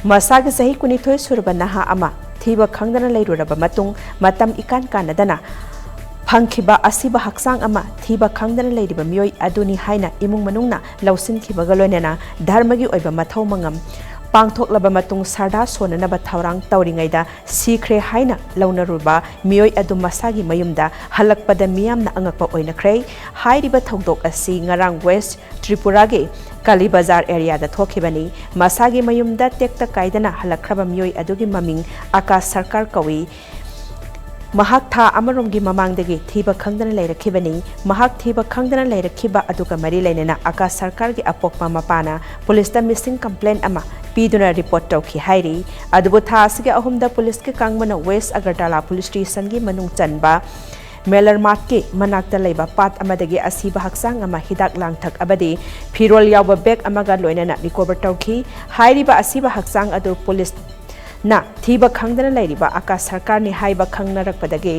Masagi sahi kunithoi surba naha ama thiba khangdana leiruraba matung matam ikan kanadana phangkhiba asiba haksang ama thiba khangdana leiriba mioi aduni haina imung manungna lausin khibaga loinena dharmagi oiba mathau mangam pangthoklaba matung sarda sonanaba thaurang tauringaida Sikhre haina launaruba mioi adu masagi mayumda halakpada miyamna angakpa oinakhrei hairiba thongdok asi ngarang West Tripura ge Kali Bazar area da thokibani masagi mayumda tekta kaidana halakhraba mioi adugi maming Akash Sarkar kawi mahak tha amaromgi mamangdagi thiba khangdana leirakibani mahak thiba khangdana leirakhiba aduga mari leinena Akash Sarkar gi apokpa mapana police ta missing complaint ama piduna report tawki hairi adubu tha asige ahumda police ke kangmana West Agartala police station gi manung chanba Melar Marke manakta leiba pat amadagi asiba haksang ama hidak langthak abadi phirol yawba bag amaga loinana recover tawki hairiba asiba haksang adu police na thiba khangdana leiriba Akash Sarkar ni haiba khangnarakpadagi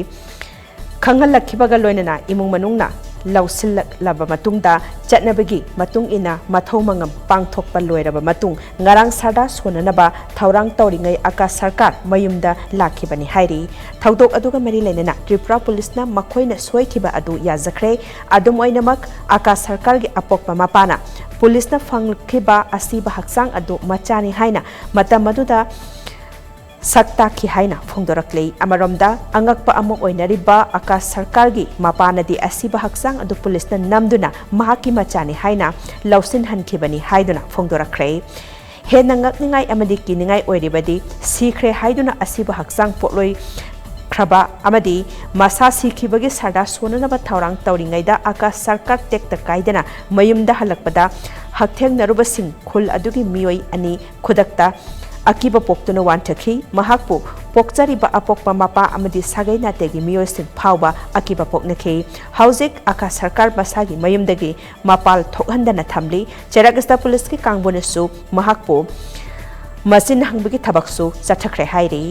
khangalakhibaga loinana imung manungna lausilak matungda chatnabagi matung ina mathau mangam pangthokpa loiraba matung ngarang sarda sonanaba thaurang tauringai Akash Sarkar mayumda lakhibani hairi thaudok aduga mari leinana Tripura police na makhoina soikhiba adu yazakhre adum oinamak Akash Sarkar gi apokpa mapana police na phangkhiba asiba haksang adu machani haina matam maduda sakta ki haina phongdoraklei amaromda angakpa amok oinariba Akash Sarkar gi mapanadi asiba haksang adu police na namduna mahaki machani haina lausin hankhibani haiduna phongdorakre hena ngakningai amadi kiningai oiribadi Sikhre haiduna asiba haksang potloi khraba amadi masa sikhibagi sarda sonanaba thaurang tauringaida Akash Sarkar tekta kaidana mayumda halakpada haktheng naruba sing khul adugi mioi ani khudakta akiba poktuna wanthakhi mahakpu pokchariba apokpa mapa amadi sagai nategi mioi sing phawba akiba poknakhi haujik Akash Sarkar basagi mayumdagi mapal thokhandana thamli cheragasta police ki kangbonasu mahakpu masin hangbagi thabaksu chathakre hairi